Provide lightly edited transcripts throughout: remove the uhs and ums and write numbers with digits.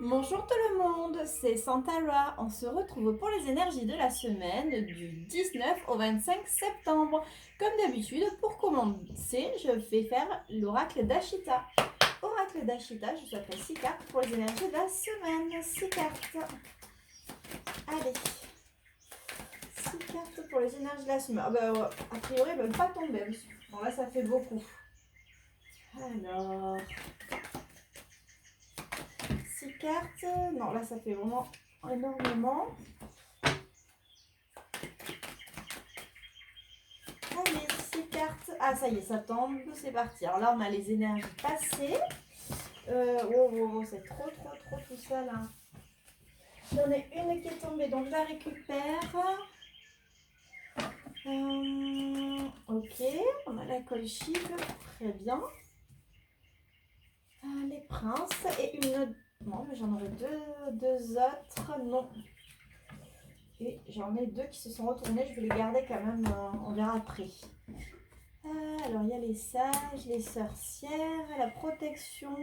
Bonjour tout le monde, c'est Santara. On se retrouve pour les énergies de la semaine du 19 au 25 septembre. Comme d'habitude, pour commencer, je vais faire l'oracle d'Ashita. Oracle d'Ashita, je souhaiterais 6 cartes pour les énergies de la semaine. 6 cartes. Allez, 6 cartes pour les énergies de la semaine. A priori, elles ne veulent pas tomber. Bon, là, ça fait beaucoup. Alors, 6 cartes. Non, là, ça fait vraiment énormément. Allez, 6 cartes. Ah, ça y est, ça tombe. C'est parti. Alors là, on a les énergies passées. C'est trop tout ça là. J'en ai une qui est tombée, donc je la récupère. Ok, on a la colchique. Très bien. Les princes et une. Non, mais j'en aurais deux autres. Non. Et j'en ai deux qui se sont retournés. Je vais les garder quand même. On verra après. Alors, il y a les sages, les sorcières, la protection,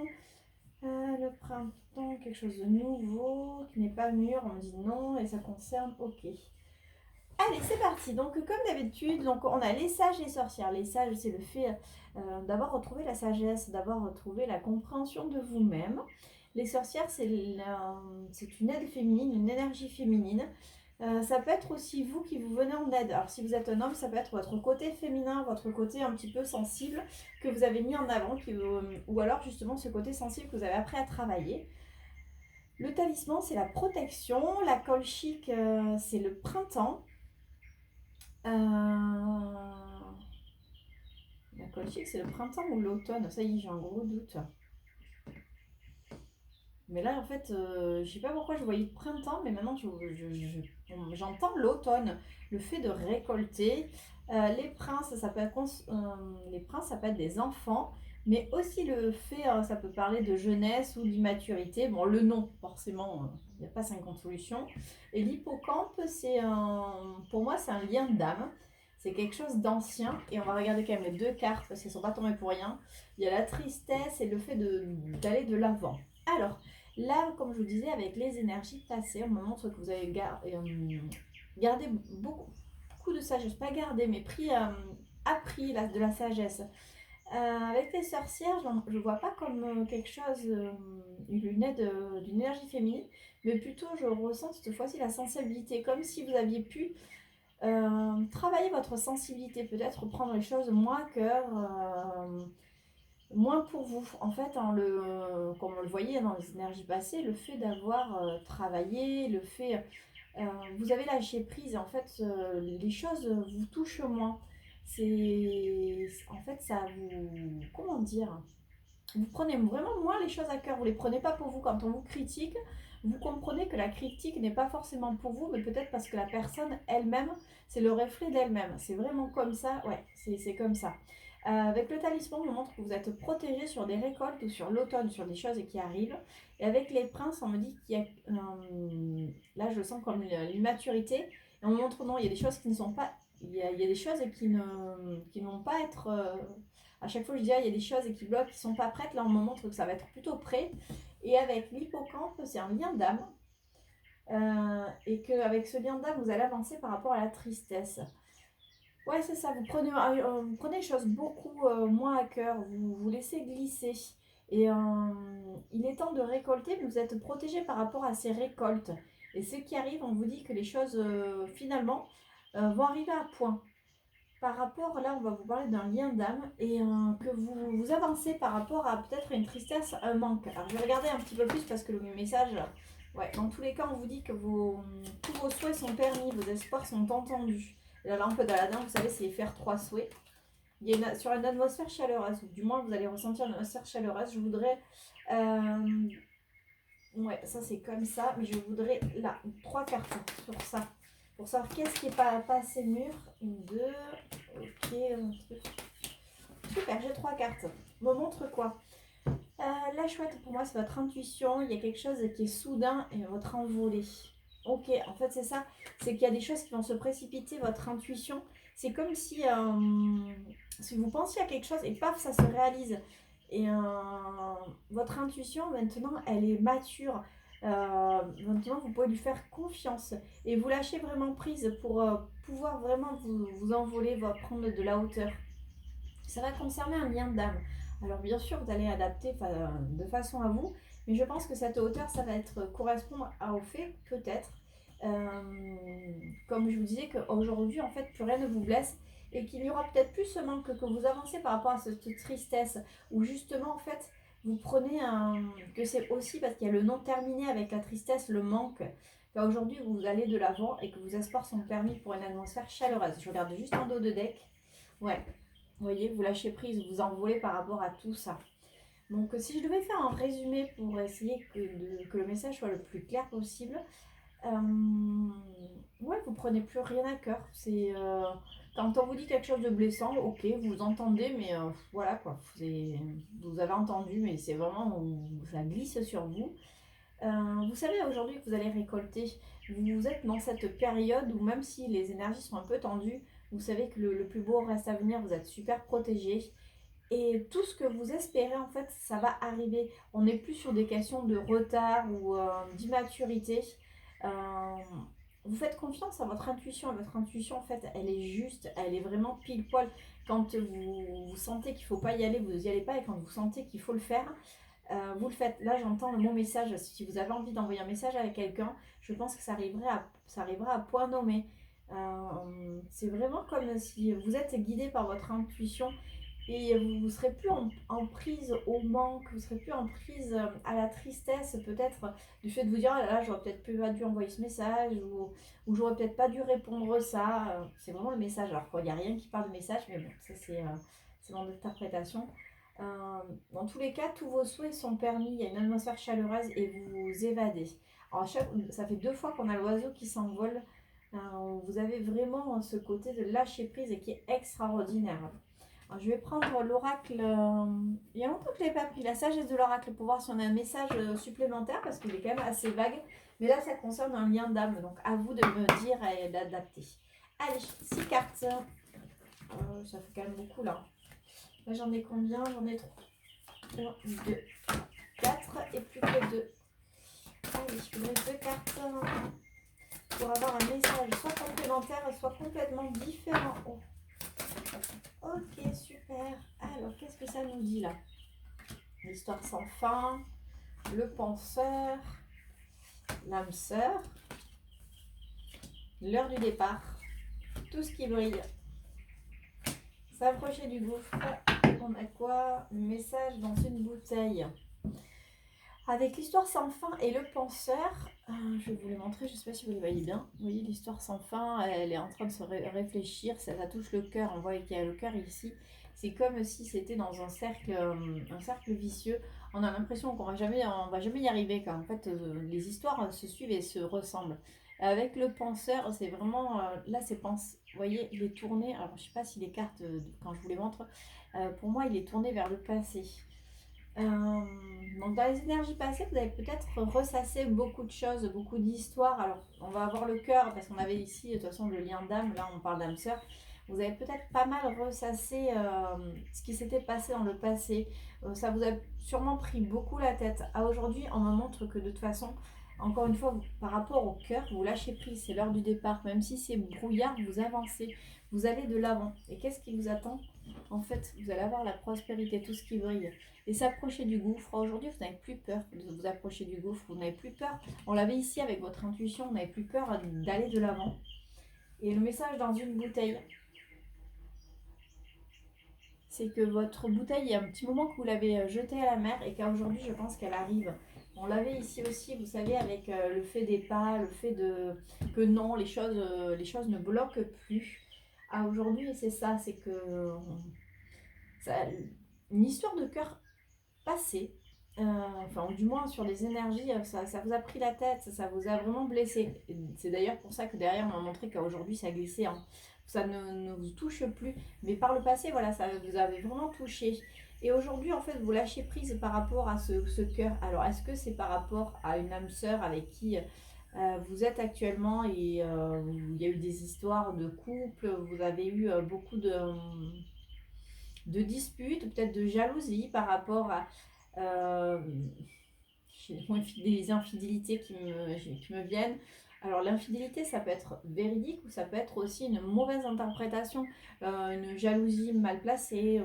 le printemps, quelque chose de nouveau, qui n'est pas mûr, on me dit non, et ça concerne, ok. Allez, c'est parti. Donc, comme d'habitude, donc on a les sages, les sorcières. Les sages, c'est le fait d'avoir retrouvé la sagesse, d'avoir retrouvé la compréhension de vous-même. Les sorcières, c'est une aide féminine, une énergie féminine. Ça peut être aussi vous qui vous venez en aide. Alors si vous êtes un homme, ça peut être votre côté féminin, votre côté un petit peu sensible que vous avez mis en avant, ou alors justement ce côté sensible que vous avez appris à travailler. Le talisman, c'est la protection. La colle chic, c'est le printemps. La colle chic, c'est le printemps ou l'automne. Ça y est, j'ai un gros doute. Mais là, en fait, je sais pas pourquoi je voyais le printemps, mais maintenant j'entends l'automne, le fait de récolter. Les princes, les princes, ça peut être des enfants, mais aussi le fait, ça peut parler de jeunesse ou d'immaturité. Bon, le nom, forcément, il n'y a pas 50 solutions. Et l'hippocampe, pour moi, c'est un lien d'âme. C'est quelque chose d'ancien. Et on va regarder quand même les deux cartes parce qu'elles ne sont pas tombées pour rien. Il y a la tristesse et le fait d'aller de l'avant. Alors, là, comme je vous disais, avec les énergies passées, on me montre que vous avez gardé beaucoup de sagesse. Pas gardé, mais appris de la sagesse. Avec les sorcières, je ne vois pas comme quelque chose, une aide d'une énergie féminine, mais plutôt je ressens cette fois-ci la sensibilité, comme si vous aviez pu travailler votre sensibilité, peut-être prendre les choses moins à cœur, moins pour vous. En fait, comme on le voyait dans les énergies passées, le fait d'avoir travaillé, le fait... vous avez lâché prise et en fait, les choses vous touchent moins. En fait, ça vous... Comment dire? Vous prenez vraiment moins les choses à cœur. Vous ne les prenez pas pour vous. Quand on vous critique, vous comprenez que la critique n'est pas forcément pour vous, mais peut-être parce que la personne elle-même, c'est le reflet d'elle-même. C'est vraiment comme ça. Ouais, c'est comme ça. Avec le talisman, on montre que vous êtes protégé sur des récoltes ou sur l'automne, sur des choses qui arrivent. Et avec les princes, on me dit qu'il y a... là, je sens comme l'immaturité. Et on montre non, il y a des choses qui ne sont pas... Il y a des choses qui n'ont pas être... à chaque fois, je dis, il y a des choses qui bloquent, qui ne sont pas prêtes. Là, on me montre que ça va être plutôt prêt. Et avec l'hippocampe, c'est un lien d'âme. Et qu'avec ce lien d'âme, vous allez avancer par rapport à la tristesse. Ouais, c'est ça. Vous prenez les choses beaucoup moins à cœur. Vous laissez glisser. Et il est temps de récolter, mais vous êtes protégé par rapport à ces récoltes. Et ce qui arrive, on vous dit que les choses, finalement, vont arriver à point. Par rapport, là, on va vous parler d'un lien d'âme et que vous avancez par rapport à peut-être une tristesse, un manque. Alors, je vais regarder un petit peu plus parce que le message, ouais, dans tous les cas, on vous dit que tous vos souhaits sont permis, vos espoirs sont entendus. La lampe d'Aladin, vous savez, c'est faire 3 souhaits. Il y a sur une atmosphère chaleureuse, ou du moins vous allez ressentir une atmosphère chaleureuse. Je voudrais. Ouais, ça c'est comme ça, mais je voudrais là, 3 cartes sur ça. Pour savoir qu'est-ce qui n'est pas assez mûr. Une, deux. Ok, un truc. Super, j'ai 3 cartes. Me montre quoi? La chouette, pour moi, c'est votre intuition. Il y a quelque chose qui est soudain et votre envolée. Ok, en fait, c'est ça. C'est qu'il y a des choses qui vont se précipiter, votre intuition. C'est comme si vous pensiez à quelque chose et paf, ça se réalise. Et votre intuition, maintenant, elle est mature. Maintenant, vous pouvez lui faire confiance et vous lâchez vraiment prise pour pouvoir vraiment vous envoler, prendre de la hauteur. Ça va concerner un lien d'âme. Alors bien sûr, vous allez adapter de façon à vous, mais je pense que cette hauteur, ça va être correspondre au fait, peut-être, comme je vous disais, qu'aujourd'hui, en fait, plus rien ne vous blesse et qu'il y aura peut-être plus ce manque que vous avancez par rapport à cette tristesse, où justement, en fait, vous prenez que c'est aussi parce qu'il y a le non terminé avec la tristesse, le manque, qu'aujourd'hui, vous allez de l'avant et que vos espoirs sont permis pour une atmosphère chaleureuse. Je regarde juste en dos de deck. Ouais, vous voyez, vous lâchez prise, vous envolez par rapport à tout ça. Donc, si je devais faire un résumé pour essayer que le message soit le plus clair possible, ouais, vous prenez plus rien à cœur. C'est quand on vous dit quelque chose de blessant, ok, vous entendez, mais voilà quoi. Vous avez entendu, mais c'est vraiment ça glisse sur vous. Vous savez aujourd'hui que vous allez récolter. Vous êtes dans cette période où même si les énergies sont un peu tendues, vous savez que le plus beau reste à venir. Vous êtes super protégé. Et tout ce que vous espérez, en fait, ça va arriver. On n'est plus sur des questions de retard ou d'immaturité. Euh, vous faites confiance à votre intuition. Et votre intuition, en fait, elle est juste, elle est vraiment pile poil. Quand vous sentez qu'il ne faut pas y aller, vous n'y allez pas. Et quand vous sentez qu'il faut le faire, vous le faites. Là, j'entends le mot message. Si vous avez envie d'envoyer un message à quelqu'un, je pense que ça arrivera à point nommé. C'est vraiment comme si vous êtes guidé par votre intuition et vous ne serez plus en prise au manque, vous ne serez plus en prise à la tristesse peut-être du fait de vous dire ah là là, j'aurais peut-être pas dû envoyer ce message ou j'aurais peut-être pas dû répondre ça. C'est vraiment le message. Alors il n'y a rien qui parle de message, mais bon, ça c'est mon interprétation. Dans tous les cas, tous vos souhaits sont permis, il y a une atmosphère chaleureuse et vous vous évadez. Alors, ça fait 2 fois qu'on a l'oiseau qui s'envole. Vous avez vraiment ce côté de lâcher prise et qui est extraordinaire. Alors, je vais prendre l'oracle. Il y a longtemps que je n'avais pas pris la sagesse de l'oracle pour voir si on a un message supplémentaire parce qu'il est quand même assez vague. Mais là, ça concerne un lien d'âme. Donc, à vous de me dire et d'adapter. Allez, 6 cartes. Ça fait quand même beaucoup là. Là, j'en ai combien? J'en ai 3. 1, 2, 4 et plus que 2. Allez, je voudrais 2 cartes pour avoir un message soit complémentaire, soit complètement différent. Oh. Ok, super. Alors, qu'est-ce que ça nous dit là? L'histoire sans fin, le penseur, l'âme sœur, l'heure du départ, tout ce qui brille. S'approcher du gouffre. On a quoi? Le message dans une bouteille. Avec l'histoire sans fin et le penseur, je vais vous les montrer, je ne sais pas si vous les voyez bien. Vous voyez l'histoire sans fin, elle est en train de se réfléchir, ça touche le cœur, on voit qu'il y a le cœur ici. C'est comme si c'était dans un cercle vicieux. On a l'impression qu'on va jamais y arriver. En fait, les histoires se suivent et se ressemblent. Avec le penseur, c'est vraiment, là c'est vous voyez, il est tourné, alors je ne sais pas si les cartes, quand je vous les montre, pour moi il est tourné vers le passé. Donc dans les énergies passées, vous avez peut-être ressassé beaucoup de choses, beaucoup d'histoires. Alors on va avoir le cœur parce qu'on avait ici de toute façon le lien d'âme, là on parle d'âme sœur. Vous avez peut-être pas mal ressassé ce qui s'était passé dans le passé. Ça vous a sûrement pris beaucoup la tête. À aujourd'hui, on me montre que de toute façon, encore une fois, par rapport au cœur, vous lâchez prise, c'est l'heure du départ. Même si c'est brouillard, vous avancez, vous allez de l'avant. Et qu'est-ce qui vous attend? En fait, vous allez avoir la prospérité, tout ce qui brille. Et s'approcher du gouffre. Aujourd'hui, vous n'avez plus peur de vous approcher du gouffre. Vous n'avez plus peur. On l'avait ici avec votre intuition. Vous n'avez plus peur d'aller de l'avant. Et le message dans une bouteille, c'est que votre bouteille, il y a un petit moment que vous l'avez jetée à la mer et qu'aujourd'hui, je pense qu'elle arrive. On l'avait ici aussi, vous savez, avec le fait des pas, le fait que non, les choses ne bloquent plus. Aujourd'hui, c'est ça, c'est que ça, une histoire de cœur passé, enfin, du moins sur les énergies, ça vous a pris la tête, ça vous a vraiment blessé. C'est d'ailleurs pour ça que derrière, on m'a montré qu'aujourd'hui, ça glissait. Hein. Ça ne vous touche plus. Mais par le passé, voilà, ça vous avait vraiment touché. Et aujourd'hui, en fait, vous lâchez prise par rapport à ce cœur. Alors, est-ce que c'est par rapport à une âme sœur avec qui vous êtes actuellement et il y a eu des histoires de couple, vous avez eu beaucoup de disputes, peut-être de jalousie par rapport à... j'ai des mots infidélité qui me viennent. Alors l'infidélité, ça peut être véridique ou ça peut être aussi une mauvaise interprétation, une jalousie mal placée.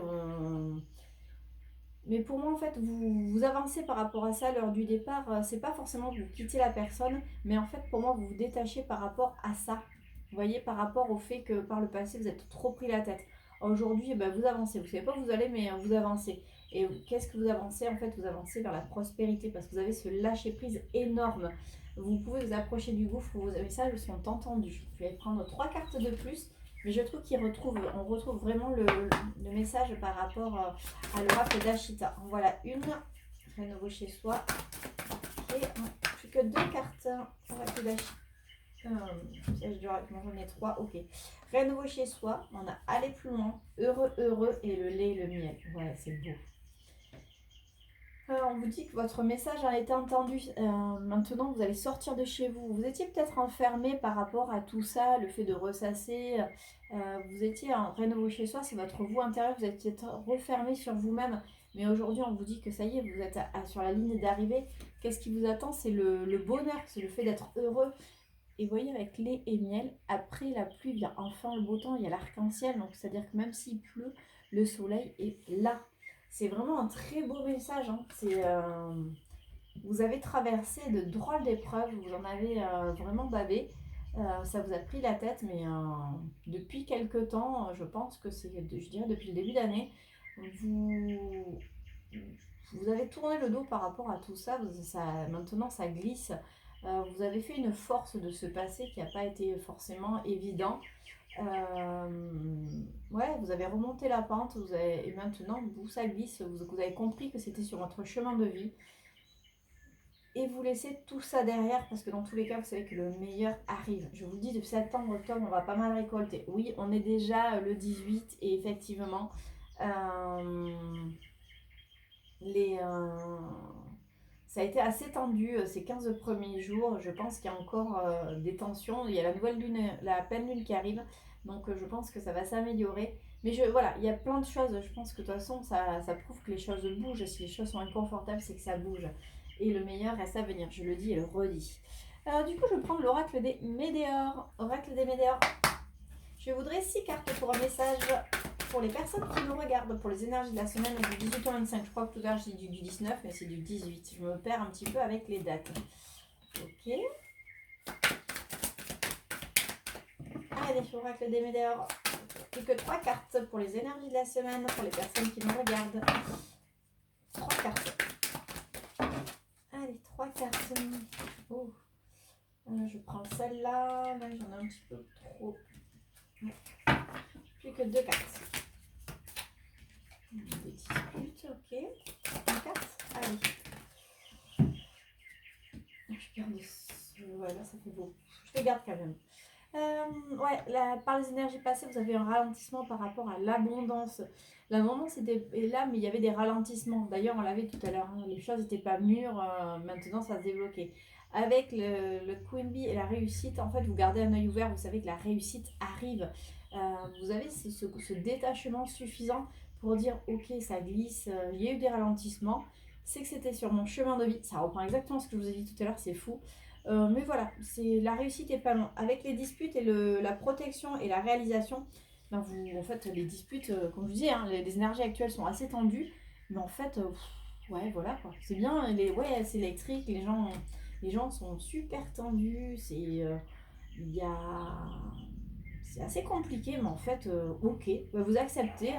Mais pour moi, en fait, vous avancez par rapport à ça à l'heure du départ. C'est pas forcément que vous quittez la personne, mais en fait, pour moi, vous vous détachez par rapport à ça. Vous voyez, par rapport au fait que par le passé, vous êtes trop pris la tête. Aujourd'hui, eh ben, vous avancez. Vous savez pas où vous allez, mais vous avancez. Et qu'est-ce que vous avancez? En fait, vous avancez vers la prospérité parce que vous avez ce lâcher-prise énorme. Vous pouvez vous approcher du gouffre, vos messages sont entendus. Je vais prendre 3 cartes de plus, mais je trouve on retrouve vraiment le message par rapport à l'oracle d'Ashita. Voilà une, rénover chez soi. Et plus que 2 cartes. Oracle d'Ashita. J'en ai 3, ok. Rénover chez soi, on a aller plus loin, heureux et le lait et le miel. Voilà, c'est beau. On vous dit que votre message a été entendu. Maintenant, vous allez sortir de chez vous. Vous étiez peut-être enfermé par rapport à tout ça, le fait de ressasser. Vous étiez en rénover chez soi, c'est votre vous intérieur. Vous êtes peut-être refermé sur vous-même. Mais aujourd'hui, on vous dit que ça y est, vous êtes sur la ligne d'arrivée. Qu'est-ce qui vous attend? C'est le bonheur, c'est le fait d'être heureux. Et vous voyez, avec lait et miel, après la pluie vient enfin le beau temps. Il y a l'arc-en-ciel. Donc, c'est-à-dire que même s'il pleut, le soleil est là. C'est vraiment un très beau message. Hein. Vous avez traversé de drôles d'épreuves, vous en avez vraiment bavé. Ça vous a pris la tête, mais depuis quelque temps, je pense que je dirais depuis le début d'année, vous, vous avez tourné le dos par rapport à tout ça. Maintenant, ça glisse. Vous avez fait une force de ce passé qui n'a pas été forcément évident. Ouais, vous avez remonté la pente et maintenant ça glisse, vous avez compris que c'était sur votre chemin de vie et vous laissez tout ça derrière parce que dans tous les cas vous savez que le meilleur arrive. Je vous le dis, de septembre, octobre, on va pas mal récolter. Oui, on est déjà le 18 et effectivement ça a été assez tendu ces 15 premiers jours. Je pense qu'il y a encore des tensions. Il y a la nouvelle lune, la pleine lune qui arrive. Donc je pense que ça va s'améliorer. Mais voilà, il y a plein de choses. Je pense que de toute façon, ça prouve que les choses bougent. Si les choses sont inconfortables, c'est que ça bouge. Et le meilleur reste à venir. Je le dis et le redis. Du coup, je vais prendre l'oracle des Médéors. Oracle des Médéors. Je voudrais 6 cartes pour un message pour les personnes qui nous regardent, pour les énergies de la semaine du 18 au 25. Je crois que tout à l'heure j'ai dit du 19, mais c'est du 18. Je me perds un petit peu avec les dates. Ok. Allez, l'oracle des Médéors. Plus que 3 cartes pour les énergies de la semaine, pour les personnes qui nous regardent. 3 cartes. Allez, 3 cartes. Oh. Je prends celle-là. Là, j'en ai un petit peu trop. Plus que 2 cartes. Des disputes, ok. Une carte. Allez. Je garde ce. Ouais, là, ça fait beau. Je les garde quand même. Ouais, par les énergies passées, vous avez un ralentissement par rapport à l'abondance. L'abondance était là, mais il y avait des ralentissements. D'ailleurs, on l'avait tout à l'heure. Hein, les choses n'étaient pas mûres. Maintenant, ça se débloquait. Avec le Queen Bee et la réussite, en fait, vous gardez un œil ouvert. Vous savez que la réussite arrive. Vous avez ce détachement suffisant pour dire ok, ça glisse, il y a eu des ralentissements, c'est que c'était sur mon chemin de vie. Ça reprend exactement ce que je vous ai dit tout à l'heure, c'est fou. Mais voilà, la réussite est pas loin. Avec les disputes et la protection et la réalisation, ben en fait, les disputes, comme je disais, hein, les énergies actuelles sont assez tendues, mais en fait, ouais, voilà quoi. C'est bien, ouais, c'est électrique, les gens sont super tendus, il y a c'est assez compliqué, mais en fait, ok, vous acceptez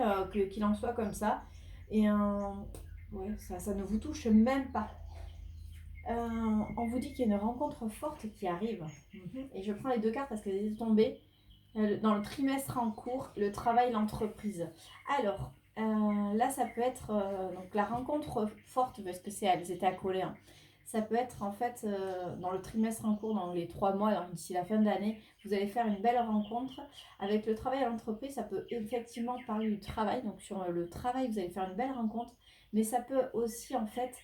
qu'il en soit comme ça. Et ouais, ça ne vous touche même pas. On vous dit qu'il y a une rencontre forte qui arrive. Et je prends les 2 cartes parce qu'elles étaient tombées. Dans le trimestre en cours, le travail, l'entreprise. Alors, là, ça peut être donc la rencontre forte, parce que elles étaient accolées. Hein. Ça peut être en fait dans le trimestre en cours, dans les 3 mois, d'ici la fin de l'année, vous allez faire une belle rencontre. Avec le travail à l'entreprise, ça peut effectivement parler du travail. Donc sur le travail, vous allez faire une belle rencontre. Mais ça peut aussi en fait,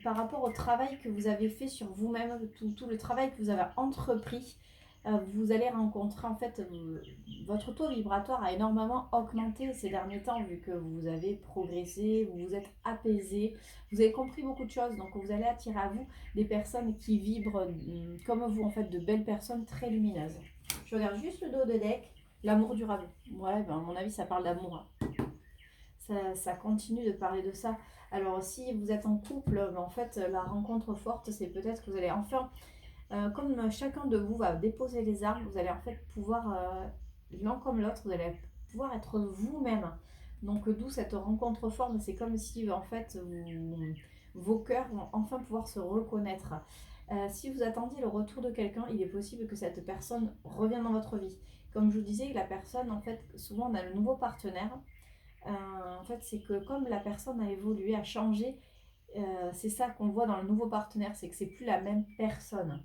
par rapport au travail que vous avez fait sur vous-même, tout le travail que vous avez entrepris, vous allez rencontrer, en fait, votre taux vibratoire a énormément augmenté ces derniers temps, vu que vous avez progressé, vous vous êtes apaisé, vous avez compris beaucoup de choses, donc vous allez attirer à vous des personnes qui vibrent comme vous, en fait, de belles personnes très lumineuses. Je regarde juste le dos de deck, l'amour durable. Ouais, ben, à mon avis, ça parle d'amour, hein. Ça continue de parler de ça. Alors, si vous êtes en couple, ben, en fait, la rencontre forte, c'est peut-être que vous allez enfin, comme chacun de vous va déposer les armes, vous allez en fait pouvoir, l'un comme l'autre, vous allez pouvoir être vous-même. Donc, d'où cette rencontre forte, c'est comme si, en fait, vos cœurs vont enfin pouvoir se reconnaître. Si vous attendiez le retour de quelqu'un, il est possible que cette personne revienne dans votre vie. Comme je vous disais, la personne, en fait, souvent on a le nouveau partenaire. En fait, c'est que comme la personne a évolué, a changé, c'est ça qu'on voit dans le nouveau partenaire, c'est que c'est plus la même personne.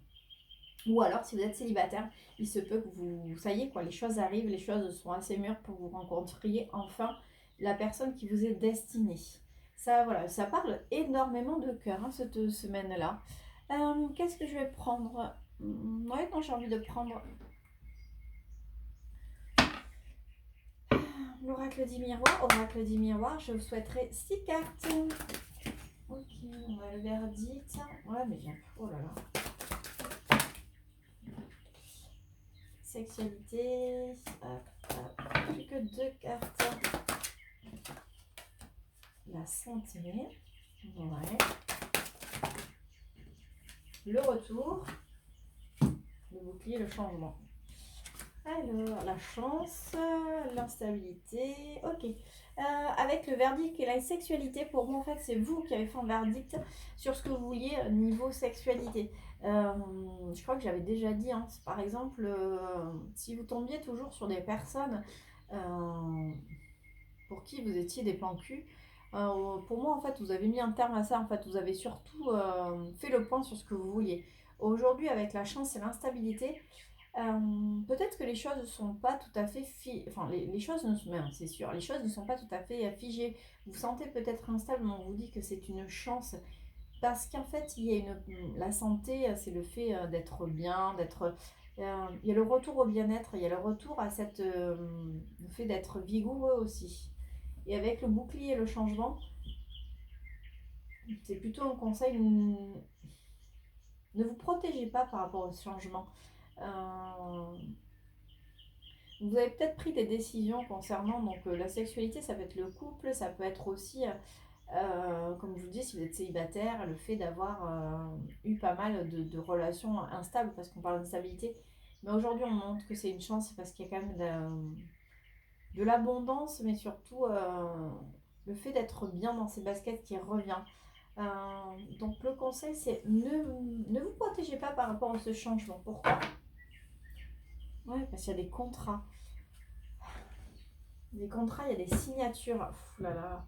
Ou alors, si vous êtes célibataire, il se peut que vous, ça y est, quoi, les choses arrivent, les choses sont assez mûres pour que vous rencontriez enfin la personne qui vous est destinée. Ça, voilà, ça parle énormément de cœur, hein, cette semaine-là. Qu'est-ce que je vais prendre? Ouais, non, j'ai envie de prendre l'oracle 10 miroirs. Oracle 10 miroirs, je vous souhaiterais 6 cartes. Ok, on va le verdict. Ouais, mais bien. Oh là là. Sexualité. Hop, hop. Plus que 2 cartes. La santé. Ouais. Le retour. Le bouclier, le changement. Alors, la chance, l'instabilité. Ok. Avec le verdict et la sexualité, pour moi, en fait, c'est vous qui avez fait un verdict sur ce que vous vouliez niveau sexualité. Je crois que j'avais déjà dit, hein, par exemple, si vous tombiez toujours sur des personnes pour qui vous étiez des plans cul, pour moi, en fait, vous avez mis un terme à ça. En fait, vous avez surtout fait le point sur ce que vous vouliez. Aujourd'hui, avec la chance et l'instabilité, peut-être que les choses ne sont pas tout à fait enfin les choses ne sont, c'est sûr, les choses ne sont pas tout à fait figées. Vous vous sentez peut-être instable, mais on vous dit que c'est une chance parce qu'en fait il y a la santé, c'est le fait d'être bien, d'être il y a le retour au bien-être, il y a le retour à cette le fait d'être vigoureux aussi. Et avec le bouclier et le changement, c'est plutôt un conseil, ne vous protégez pas par rapport au changement. Euh, Vous avez peut-être pris des décisions concernant donc, la sexualité, ça peut être le couple, ça peut être aussi, comme je vous dis, si vous êtes célibataire, le fait d'avoir eu pas mal de relations instables, parce qu'on parle d'instabilité. Mais aujourd'hui, on montre que c'est une chance parce qu'il y a quand même de l'abondance, mais surtout le fait d'être bien dans ses baskets qui revient. Donc le conseil, c'est ne vous protégez pas par rapport à ce changement. Pourquoi? Ouais, parce qu'il y a des contrats. Des contrats, il y a des signatures. Pff, là là.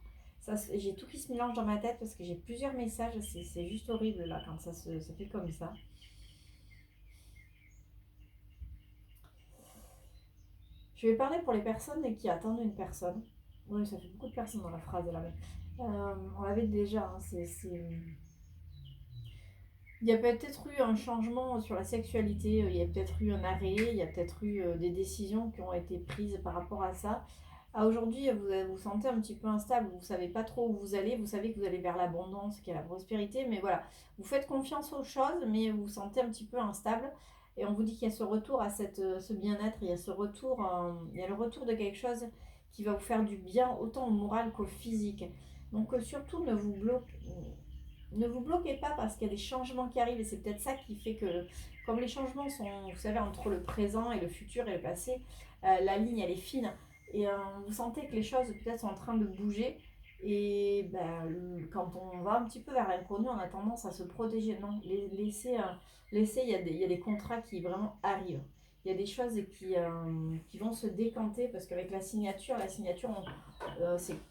J'ai tout qui se mélange dans ma tête parce que j'ai plusieurs messages. C'est juste horrible là quand ça fait comme ça. Je vais parler pour les personnes qui attendent une personne. Oui, ça fait beaucoup de personnes dans la phrase là. Mais, on l'avait déjà. Hein, il y a peut-être eu un changement sur la sexualité. Il y a peut-être eu un arrêt. Il y a peut-être eu des décisions qui ont été prises par rapport à ça. Aujourd'hui, vous vous sentez un petit peu instable, vous ne savez pas trop où vous allez, vous savez que vous allez vers l'abondance, qu'il y a la prospérité, mais voilà, vous faites confiance aux choses, mais vous vous sentez un petit peu instable. Et on vous dit qu'il y a ce retour à ce bien-être, il y a ce retour, il y a le retour de quelque chose qui va vous faire du bien, autant au moral qu'au physique. Donc surtout, ne vous bloquez pas parce qu'il y a des changements qui arrivent, et c'est peut-être ça qui fait que, comme les changements sont, vous savez, entre le présent et le futur et le passé, la ligne, elle est fine. Et vous sentez que les choses peut-être sont en train de bouger. Et ben, quand on va un petit peu vers l'inconnu, on a tendance à se protéger. Non, laissez, il y a des contrats qui vraiment arrivent. Il y a des choses qui vont se décanter parce qu'avec la signature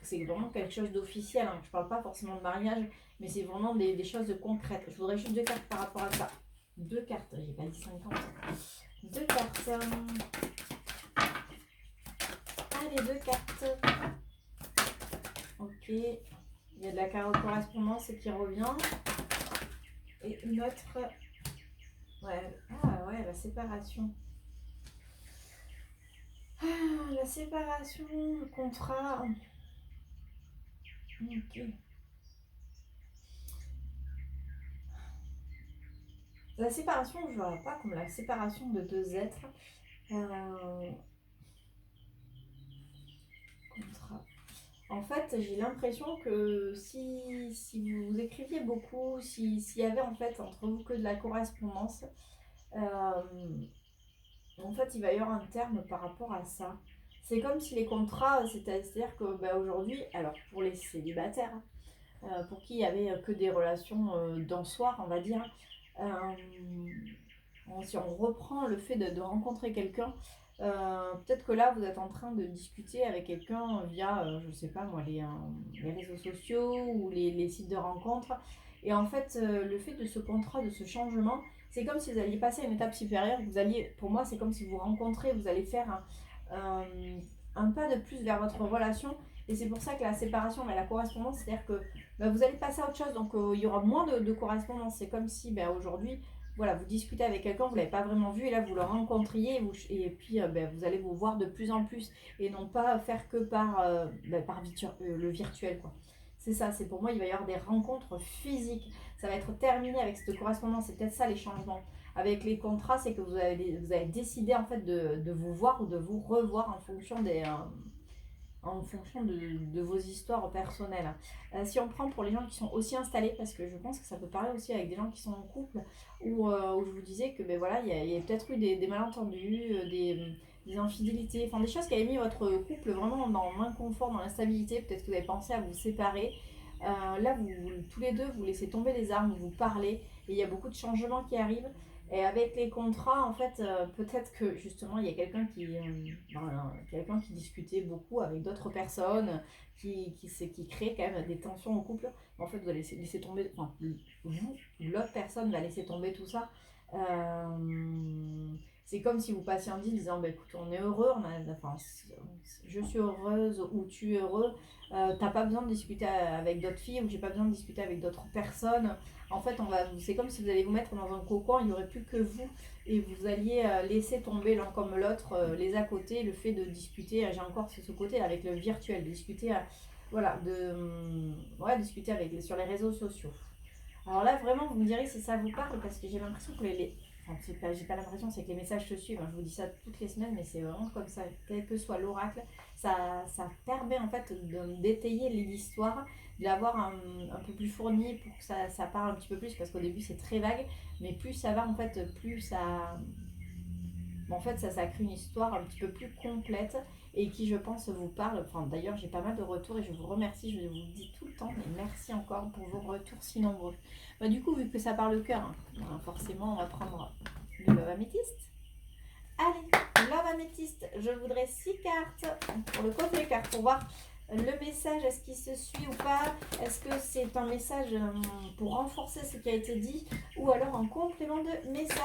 c'est vraiment quelque chose d'officiel. Hein. Je ne parle pas forcément de mariage, mais c'est vraiment des choses concrètes. Je voudrais juste 2 cartes par rapport à ça. 2 cartes, j'ai pas dit 50. 2 cartes. Allez, 2 cartes. Ok. Il y a de la correspondance qui revient. Et une autre. Ouais. Ah ouais, la séparation. La séparation, le contrat. Ok. La séparation, je ne vois pas comme la séparation de deux êtres. Contrat. En fait, j'ai l'impression que si vous écriviez beaucoup, s'il y avait en fait entre vous que de la correspondance, euh, en fait, il va y avoir un terme par rapport à ça. C'est comme si les contrats, c'est-à-dire que bah, aujourd'hui, alors pour les célibataires, pour qui il n'y avait que des relations dansoires, on va dire, euh, si on reprend le fait de rencontrer quelqu'un, peut-être que là vous êtes en train de discuter avec quelqu'un via, je sais pas moi, les réseaux sociaux ou les sites de rencontres. Et en fait, le fait de ce contrat, de ce changement, c'est comme si vous alliez passer à une étape supérieure. Vous alliez, pour moi, c'est comme si vous rencontrez, vous allez faire un, un pas de plus vers votre relation. Et c'est pour ça que la séparation et la correspondance, c'est-à-dire que bah, vous allez passer à autre chose, donc il y aura moins de correspondance. C'est comme si bah, aujourd'hui, voilà, vous discutez avec quelqu'un, vous ne l'avez pas vraiment vu, et là vous le rencontriez, et puis ben, vous allez vous voir de plus en plus, et non pas faire que par le virtuel, quoi. C'est ça, c'est pour moi, il va y avoir des rencontres physiques. Ça va être terminé avec cette correspondance, c'est peut-être ça les changements. Avec les contrats, c'est que vous avez décidé en fait de vous voir ou de vous revoir en fonction de vos histoires personnelles. Si on prend pour les gens qui sont aussi installés, parce que je pense que ça peut parler aussi avec des gens qui sont en couple, où je vous disais que ben voilà, il y a peut-être eu des malentendus, des infidélités, enfin des choses qui avaient mis votre couple vraiment dans l'inconfort, dans l'instabilité. Peut-être que vous avez pensé à vous séparer. Là, tous les deux, vous laissez tomber les armes, vous parlez, et il y a beaucoup de changements qui arrivent. Et avec les contrats, en fait, peut-être que justement, il y a quelqu'un qui discutait beaucoup avec d'autres personnes, qui crée quand même des tensions au couple. En fait, vous allez laisser tomber, enfin, vous, l'autre personne va laisser tomber tout ça. C'est comme si vous passiez un deal disant bah, écoute, on est heureux, enfin, je suis heureuse ou tu es heureux. T'as pas besoin de discuter avec d'autres filles ou j'ai pas besoin de discuter avec d'autres personnes. En fait, c'est comme si vous allez vous mettre dans un cocon, il n'y aurait plus que vous et vous alliez laisser tomber l'un comme l'autre, les à côté, le fait de discuter, j'ai encore ce côté avec le virtuel, de discuter, voilà, ouais, discuter sur les réseaux sociaux. Alors là, vraiment, vous me direz si ça vous parle parce que j'ai l'impression que enfin, j'ai pas l'impression, c'est que les messages se suivent. Hein. Je vous dis ça toutes les semaines, mais c'est vraiment comme ça, quel que soit l'oracle, ça permet en fait d'étayer l'histoire, de l'avoir un peu plus fourni pour que ça parle un petit peu plus, parce qu'au début c'est très vague, mais plus ça va en fait, plus ça, en fait, ça crée une histoire un petit peu plus complète et qui, je pense, vous parle. Enfin, d'ailleurs, j'ai pas mal de retours et je vous remercie. Je vous le dis tout le temps, mais merci encore pour vos retours si nombreux. Bah, du coup, vu que ça parle le cœur, hein, forcément, on va prendre le Love Améthyste. Allez, Love Améthyste, je voudrais 6 cartes pour le côté cartes pour voir le message, est-ce qu'il se suit ou pas? Est-ce que c'est un message pour renforcer ce qui a été dit ou alors un complément de message?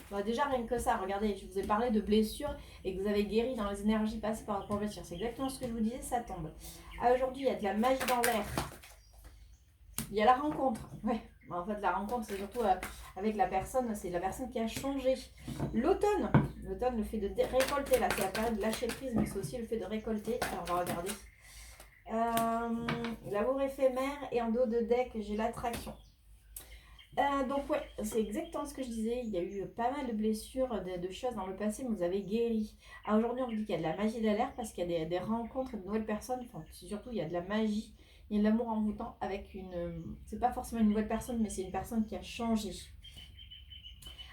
Bah déjà, rien que ça, regardez, je vous ai parlé de blessures et que vous avez guéri dans les énergies passées par rapport aux blessures. C'est exactement ce que je vous disais, ça tombe. Aujourd'hui, il y a de la magie dans l'air. Il y a la rencontre. Ouais, en fait, la rencontre, c'est surtout avec la personne, c'est la personne qui a changé. L'automne, le fait de récolter, là, c'est la période de lâcher prise, mais c'est aussi le fait de récolter. Alors, on va regarder. L'amour éphémère et en dos de deck, j'ai l'attraction. Donc ouais, c'est exactement ce que je disais. Il y a eu pas mal de blessures, de choses dans le passé, mais vous avez guéri. Aujourd'hui, on dit qu'il y a de la magie de l'air parce qu'il y a des rencontres de nouvelles personnes. Enfin, surtout, il y a de la magie, il y a de l'amour envoûtant avec c'est pas forcément une nouvelle personne, mais c'est une personne qui a changé.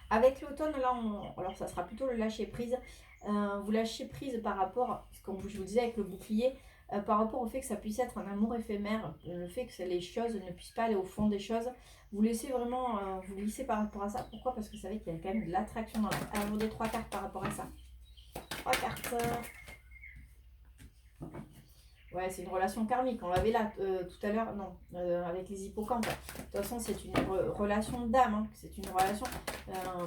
Avec l'automne, là, alors ça sera plutôt le lâcher prise. Vous lâchez prise par rapport, comme je vous disais avec le bouclier, par rapport au fait que ça puisse être un amour éphémère, le fait que les choses ne puissent pas aller au fond des choses. Vous laissez vraiment, vous glissez par rapport à ça. Pourquoi? Parce que vous savez qu'il y a quand même de l'attraction dans l'air. Alors, je vous dis 3 cartes par rapport à ça. 3 cartes. Ouais, c'est une relation karmique. On l'avait là tout à l'heure, non, avec les hippocampes. De toute façon, c'est une relation d'âme. Hein. C'est une relation,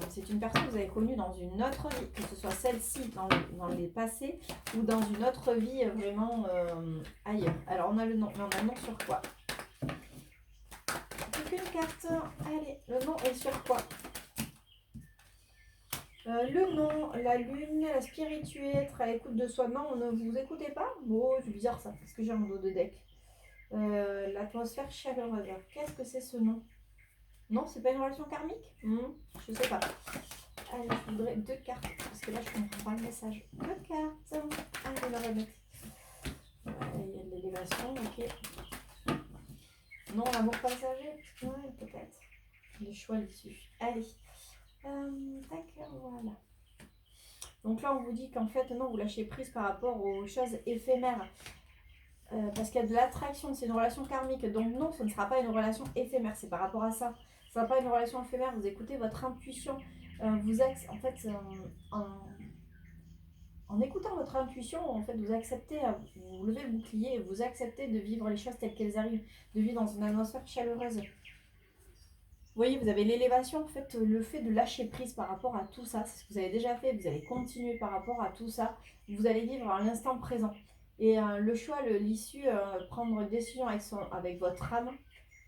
c'est une personne que vous avez connue dans une autre vie, que ce soit celle-ci dans les passés ou dans une autre vie vraiment ailleurs. Alors, on a le nom, mais on a le nom sur quoi? Plus qu'une carte. Allez, le nom est sur quoi? Le nom, la lune, la spirituelle, être à l'écoute de soi. Non, ne vous écoutez pas? Bon, c'est bizarre ça, parce que j'ai un dos de deck. L'atmosphère chaleureuse. Qu'est-ce que c'est ce nom? Non, c'est pas une relation karmique? Je sais pas. Allez, je voudrais 2 cartes, parce que là, je comprends pas le message. 2 cartes. Allez, on va remettre. Il y a de l'élévation, ok. Non, l'amour passager? Ouais, peut-être. Les choix l'issue. Allez. Tac, voilà. Donc là, on vous dit qu'en fait, non, vous lâchez prise par rapport aux choses éphémères. Parce qu'il y a de l'attraction, c'est une relation karmique. Donc non, ce ne sera pas une relation éphémère, c'est par rapport à ça. Ce ne sera pas une relation éphémère, vous écoutez votre intuition. En fait, en écoutant votre intuition, en fait, vous acceptez, vous levez le bouclier et vous acceptez de vivre les choses telles qu'elles arrivent, de vivre dans une atmosphère chaleureuse. Vous voyez, vous avez l'élévation, en fait, le fait de lâcher prise par rapport à tout ça, c'est ce que vous avez déjà fait, vous allez continuer par rapport à tout ça, vous allez vivre à l'instant présent. Et le choix, l'issue, prendre une décision avec votre âme,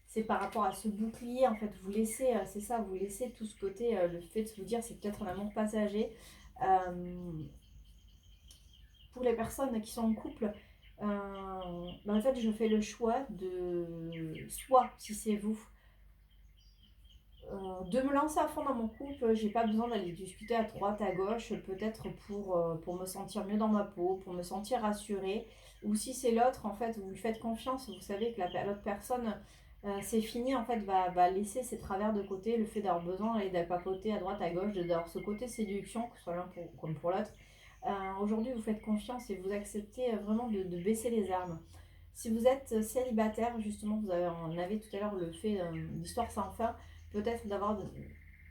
c'est par rapport à ce bouclier, en fait, vous laissez, c'est ça, vous laissez tout ce côté, le fait de vous dire, c'est peut-être un amour passager. Pour les personnes qui sont en couple, en fait, je fais le choix de, soit, si c'est vous, de me lancer à fond dans mon couple. J'ai pas besoin d'aller discuter à droite, à gauche, peut-être pour me sentir mieux dans ma peau, pour me sentir rassurée. Ou si c'est l'autre, en fait, vous lui faites confiance, vous savez que l'autre personne, c'est fini, en fait, va laisser ses travers de côté, le fait d'avoir besoin et d'aller papoter à droite, à gauche, d'avoir ce côté séduction, que ce soit l'un comme pour l'autre. Aujourd'hui, vous faites confiance et vous acceptez vraiment de baisser les armes. Si vous êtes célibataire, justement, on avait tout à l'heure le fait d'histoire sans fin, peut-être d'avoir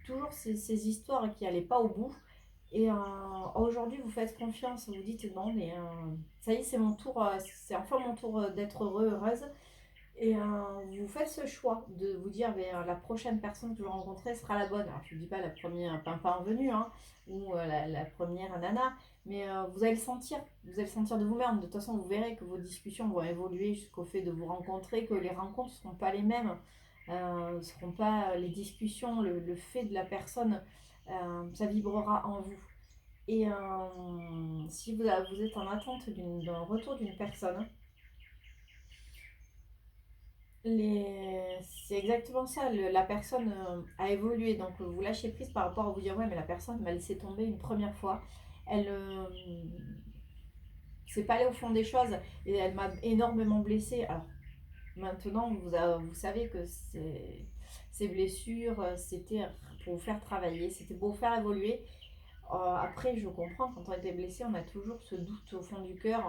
toujours ces histoires qui n'allaient pas au bout. Et aujourd'hui, vous faites confiance, vous dites non, mais ça y est, c'est mon tour, c'est enfin mon tour d'être heureuse. Et vous faites ce choix de vous dire, la prochaine personne que je vais rencontrer sera la bonne. Alors, je ne dis pas la première pimpin venu, hein, ou la première nana, mais vous allez le sentir de vous-même. De toute façon, vous verrez que vos discussions vont évoluer jusqu'au fait de vous rencontrer, que les rencontres ne seront pas les mêmes, ne seront pas les discussions, le fait de la personne, ça vibrera en vous. Et si vous êtes en attente d'un retour d'une personne, c'est exactement ça, la personne a évolué, donc vous lâchez prise par rapport à vous dire ouais mais la personne m'a laissé tomber une première fois, elle s'est pas allée au fond des choses et elle m'a énormément blessée. Alors maintenant vous savez que ces blessures c'était pour vous faire travailler, c'était pour vous faire évoluer. Après je comprends, quand on était blessé on a toujours ce doute au fond du cœur,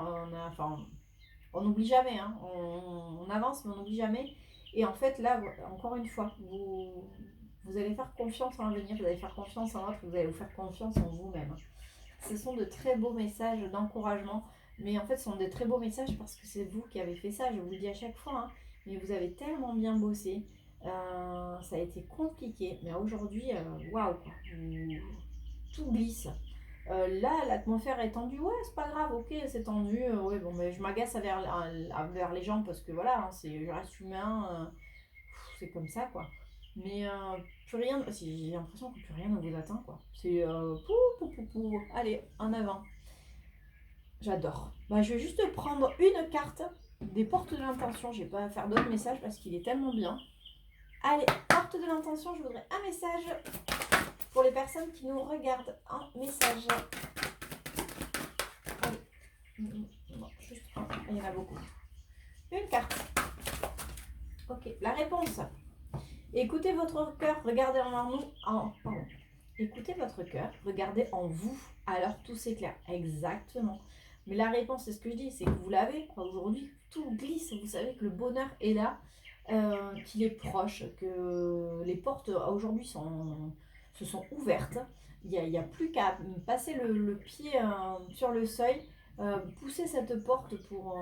on n'oublie jamais, hein. On avance, mais on n'oublie jamais. Et en fait, là, encore une fois, vous allez faire confiance en l'avenir, vous allez faire confiance en l'autre, vous allez vous faire confiance en vous-même. Ce sont de très beaux messages d'encouragement, mais en fait, ce sont de très beaux messages parce que c'est vous qui avez fait ça, je vous le dis à chaque fois, hein. Mais vous avez tellement bien bossé, ça a été compliqué, mais aujourd'hui, waouh, quoi. Tout glisse. Là, l'atmosphère est tendue. Ouais, c'est pas grave, ok, c'est tendu. Ouais, bon, mais je m'agace vers les gens parce que voilà, hein, je reste humain. C'est comme ça, quoi. Mais plus rien. J'ai l'impression que plus rien ne vous atteint, quoi. C'est pou, pou, pou, pou. Allez, en avant. J'adore. Bah, je vais juste prendre une carte des portes de l'intention. Je vais pas faire d'autres messages parce qu'il est tellement bien. Allez, porte de l'intention, je voudrais un message pour les personnes qui nous regardent. Un message. Non, juste un. Il y en a beaucoup. Une carte. Ok, la réponse. Écoutez votre cœur, regardez en nous. Pardon. Écoutez votre cœur, regardez en vous. Alors tout s'éclaire. Exactement. Mais la réponse, c'est ce que je dis, c'est que vous l'avez. Aujourd'hui, tout glisse. Vous savez que le bonheur est là, qu'il est proche, que les portes aujourd'hui se sont ouvertes. Il n'y a plus qu'à passer le pied sur le seuil, pousser cette porte pour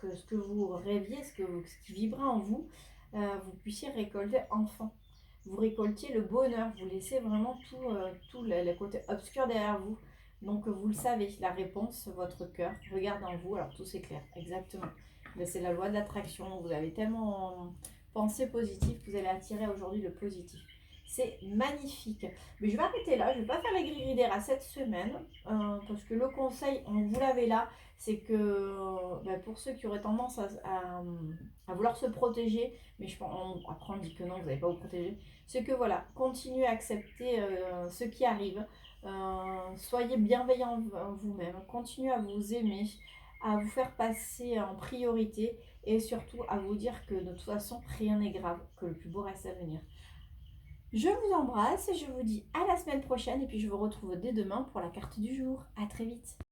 que ce que vous rêviez, ce qui vibrait en vous, vous puissiez récolter enfin. Vous récoltiez le bonheur, vous laissez vraiment tout le côté obscur derrière vous. Donc vous le savez, la réponse, votre cœur, regarde en vous, alors tout s'éclaire, exactement. C'est la loi de l'attraction, vous avez tellement pensé positif que vous allez attirer aujourd'hui le positif. C'est magnifique. Mais je vais arrêter là, je ne vais pas faire les gris d'Era cette semaine, parce que le conseil, vous l'avez là, c'est que pour ceux qui auraient tendance à vouloir se protéger, mais après on dit que non, vous n'allez pas vous protéger, c'est que voilà, continuez à accepter ce qui arrive, soyez bienveillants envers vous-même, continuez à vous aimer, à vous faire passer en priorité et surtout à vous dire que de toute façon, rien n'est grave, que le plus beau reste à venir. Je vous embrasse et je vous dis à la semaine prochaine et puis je vous retrouve dès demain pour la carte du jour. À très vite.